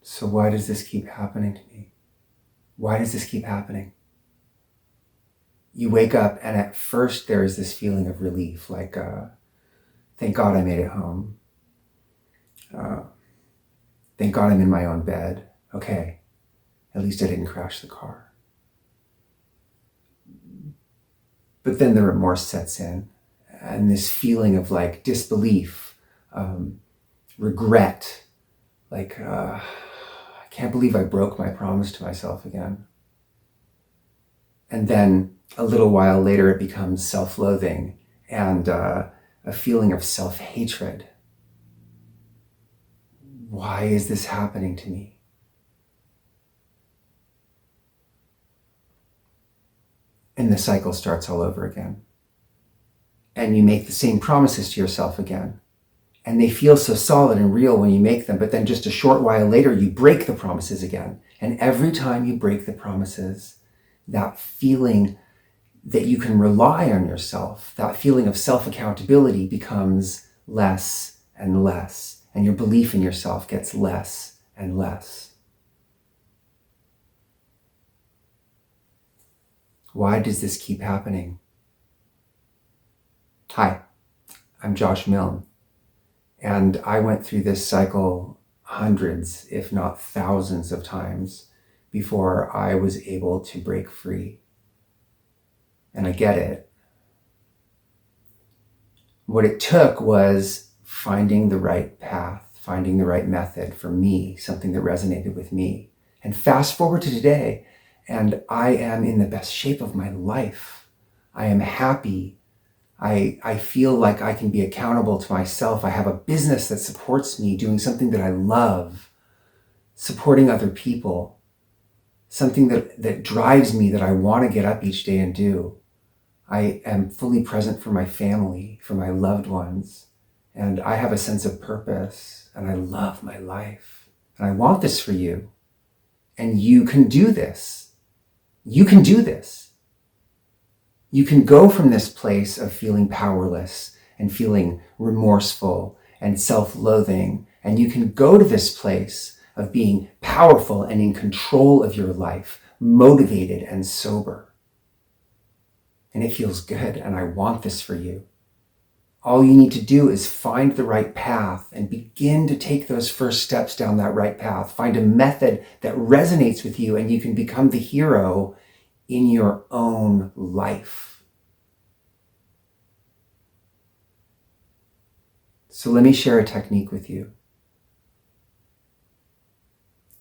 So why does this keep happening to me? Why does this keep happening? You wake up and at first there is this feeling of relief, like, thank God I made it home. Thank God I'm in my own bed. Okay, at least I didn't crash the car. But then the remorse sets in, and this feeling of like disbelief, regret, like, I can't believe I broke my promise to myself again. And then a little while later, it becomes self-loathing and a feeling of self-hatred. Why is this happening to me? And the cycle starts all over again. And you make the same promises to yourself again. And they feel so solid and real when you make them, but then just a short while later, you break the promises again. And every time you break the promises, that feeling that you can rely on yourself, that feeling of self-accountability becomes less and less, and your belief in yourself gets less and less. Why does this keep happening? Hi, I'm Josh Milne, and I went through this cycle hundreds, if not thousands of times before I was able to break free. And I get it. What it took was finding the right path, finding the right method for me, something that resonated with me. And fast forward to today, and I am in the best shape of my life. I am happy. I feel like I can be accountable to myself. I have a business that supports me, doing something that I love, supporting other people, something that drives me, that I want to get up each day and do. I am fully present for my family, for my loved ones, and I have a sense of purpose, and I love my life. And I want this for you. And you can do this. You can do this. You can go from this place of feeling powerless and feeling remorseful and self-loathing, and you can go to this place of being powerful and in control of your life, motivated and sober. And it feels good, and I want this for you. All you need to do is find the right path and begin to take those first steps down that right path. Find a method that resonates with you, and you can become the hero in your own life. So let me share a technique with you.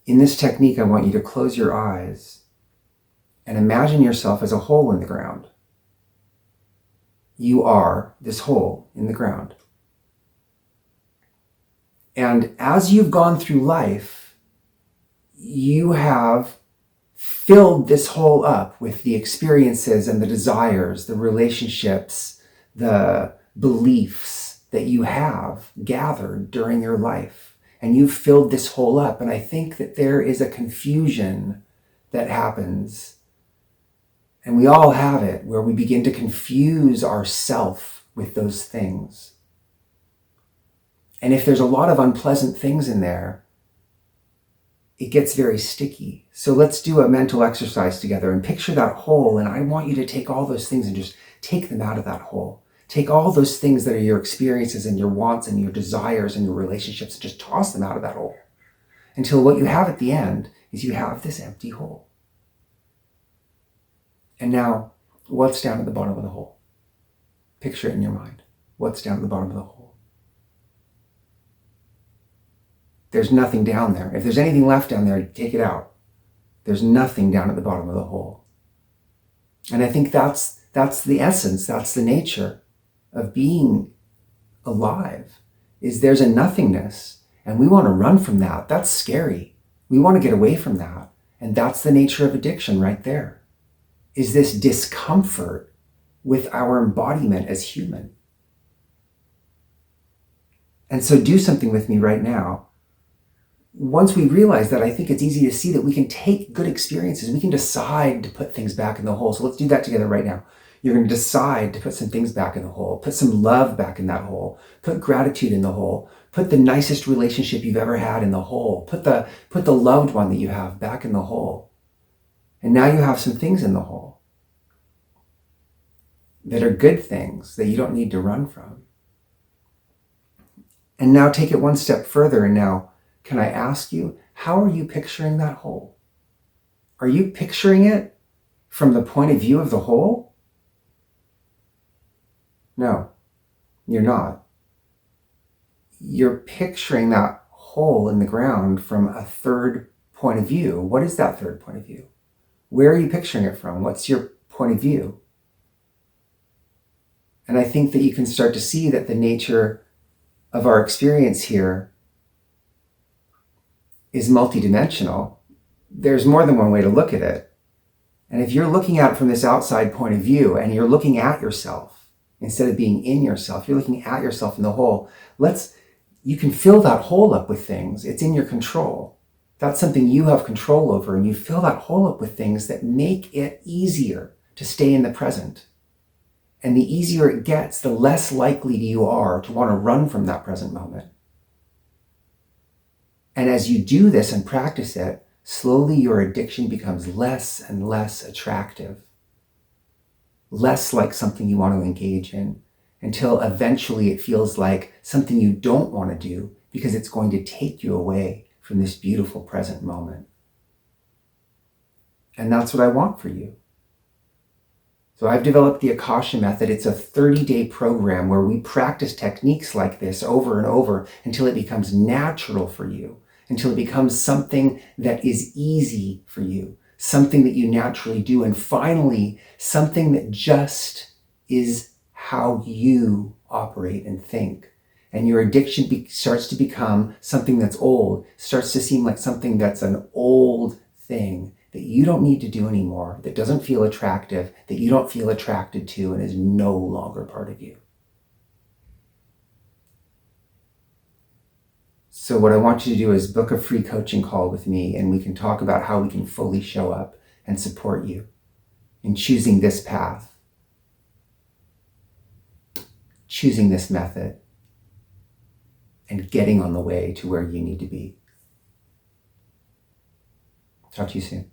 In this technique, I want you to close your eyes and imagine yourself as a hole in the ground. You are this hole in the ground. And as you've gone through life, you have filled this hole up with the experiences and the desires, the relationships, the beliefs that you have gathered during your life. And you've filled this hole up. And I think that there is a confusion that happens, and we all have it, where we begin to confuse ourself with those things. And if there's a lot of unpleasant things in there, it gets very sticky. So let's do a mental exercise together and picture that hole. And I want you to take all those things and just take them out of that hole. Take all those things that are your experiences and your wants and your desires and your relationships and just toss them out of that hole, until what you have at the end is you have this empty hole. And now, what's down at the bottom of the hole? Picture it in your mind. What's down at the bottom of the hole? There's nothing down there. If there's anything left down there, take it out. There's nothing down at the bottom of the hole. And I think that's the essence, that's the nature of being alive, is there's a nothingness, and we want to run from that. That's scary. We want to get away from that. And that's the nature of addiction right there, is this discomfort with our embodiment as human. And so do something with me right now. Once we realize that, I think it's easy to see that we can take good experiences. We can decide to put things back in the hole. So let's do that together right now. You're going to decide to put some things back in the hole. Put some love back in that hole. Put gratitude in the hole. Put the nicest relationship you've ever had in the hole. Put the loved one that you have back in the hole. And now you have some things in the hole that are good things that you don't need to run from. And now take it one step further. And now, can I ask you, how are you picturing that hole? Are you picturing it from the point of view of the hole? No, you're not. You're picturing that hole in the ground from a third point of view. What is that third point of view? Where are you picturing it from? What's your point of view? And I think that you can start to see that the nature of our experience here is multidimensional. There's more than one way to look at it. And if you're looking at it from this outside point of view and you're looking at yourself instead of being in yourself, you're looking at yourself in the hole. You can fill that hole up with things. It's in your control. That's something you have control over, and you fill that hole up with things that make it easier to stay in the present. And the easier it gets, the less likely you are to want to run from that present moment. And as you do this and practice it, slowly your addiction becomes less and less attractive, less like something you want to engage in, until eventually it feels like something you don't want to do because it's going to take you away from this beautiful present moment. And that's what I want for you. So I've developed the Akasha method. It's a 30-day program where we practice techniques like this over and over until it becomes natural for you, until it becomes something that is easy for you, something that you naturally do, and finally, something that just is how you operate and think. And your addiction starts to become something that's old, starts to seem like something that's an old thing that you don't need to do anymore, that doesn't feel attractive, that you don't feel attracted to, and is no longer part of you. So what I want you to do is book a free coaching call with me, and we can talk about how we can fully show up and support you in choosing this path, choosing this method, and getting on the way to where you need to be. Talk to you soon.